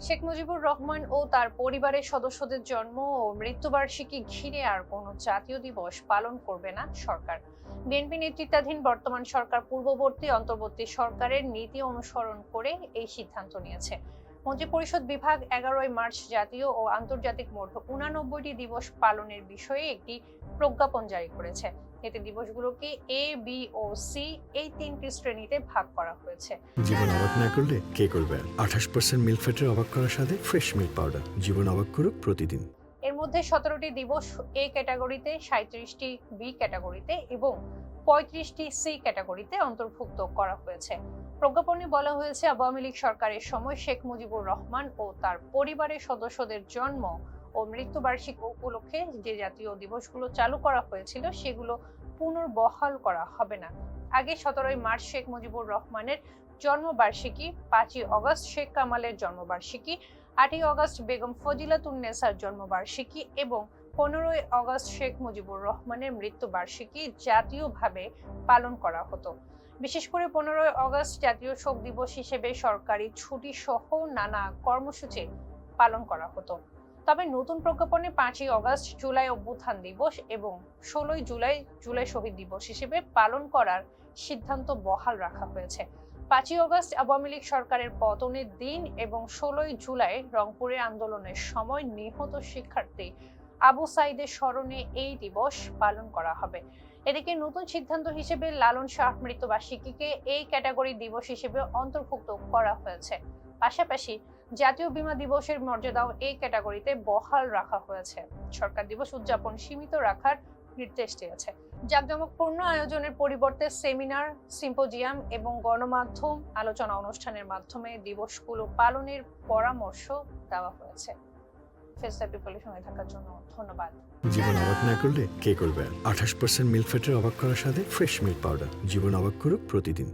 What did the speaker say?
শেখ মুজিবুর রহমান ও তার পরিবারের সদস্যদের জন্ম ও মৃত্যুবার্ষিকী ঘিরে আর কোনো জাতীয় দিবস পালন করবে না সরকার। বিএনপি নেতৃত্বাধীন বর্তমান সরকার পূর্ববর্তী অন্তর্বর্তী সরকারের নীতি অনুসরণ করে এই সিদ্ধান্ত নিয়েছে। মন্ত্রিপরিষদ বিভাগ 11 মার্চ জাতীয় ও আন্তর্জাতিক মোট 89টি দিবস পালনের বিষয়ে একটি প্রজ্ঞাপন জারি করেছে। এতে দিবসগুলোকে এ, বি ও সি এই তিনটি শ্রেণীতে ভাগ করা হয়েছে। জীবন অবাক না করলে কে করবে? 28% মিল্ক ফ্যাটের অবাক করার সাথে ফ্রেশ মিল্ক পাউডার। জীবন অবাক করুক প্রতিদিন। এর মধ্যে 17টি দিবস এ ক্যাটাগরিতে, 37টি বি ক্যাটাগরিতে এবং 35টি সি ক্যাটাগরিতে অন্তর্ভুক্ত করা হয়েছে। প্রজ্ঞাপনে বলা হয়েছে, আওয়ামী লীগ সরকারের সময় শেখ মুজিবুর রহমান ও তার পরিবারের সদস্যদের জন্ম ও মৃত্যুবার্ষিকী উপলক্ষে যে জাতীয় দিবসগুলো চালু করা হয়েছিল সেগুলো পুনর্বহাল করা হবে না। আগে 17 মার্চ শেখ মুজিবুর রহমানের জন্মবার্ষিকী, 5 আগস্ট শেখ কামালের জন্মবার্ষিকী, 8 আগস্ট বেগম ফজিলাতুন্নেসার জন্মবার্ষিকী এবং 15 আগস্ট শেখ মুজিবুর রহমানের মৃত্যুবার্ষিকী জাতীয়ভাবে পালন করা হতো। বিশেষ করে 15 আগস্ট জাতীয় শোক দিবস হিসেবে সরকারি ছুটি সহ নানা কর্মসূচি পালন করা হতো। তবে নতুন প্রজ্ঞাপনে 5 আগস্ট জুলাই অভ্যুত্থান দিবস এবং 16 জুলাই জুলাই শহীদ দিবস হিসেবে পালন করার সিদ্ধান্ত বহাল রাখা হয়েছে। 5 আগস্ট আওয়ামী লীগ সরকারের পতনের দিন এবং 16 জুলাই রংপুরে আন্দোলনের সময় নিহত শিক্ষার্থী আবু সাইদের স্মরণে এই দিবস পালন করা হবে। এদিকে নতুন সিদ্ধান্ত হিসেবে লালন শাহ মৃত্যুবার্ষিকীকে এই ক্যাটাগরি দিবস হিসেবে অন্তর্ভুক্ত করা হয়েছে। পাশাপাশি জাতীয় বীমা দিবসের মর্যাদাও এই ক্যাটাগরিতে বহাল রাখা হয়েছে। সরকার দিবস উদযাপন সীমিত রাখার নির্দেশ দিয়েছে। জাঁকজমকপূর্ণ আয়োজনের পরিবর্তে সেমিনার, সিম্পোজিয়াম এবং গণমাধ্যম আলোচনা অনুষ্ঠানের মাধ্যমে দিবসগুলো পালনের পরামর্শ দেওয়া হয়েছে। ফেসটা পিপলের সঙ্গে থাকার জন্য ধন্যবাদ। জীবন অবাক না করলে কে করবে? 28% মিল্ক ফ্যাটের অবাক করার সাথে ফ্রেশ মিল্ক পাউডার। জীবন অবাক করুক প্রতিদিন।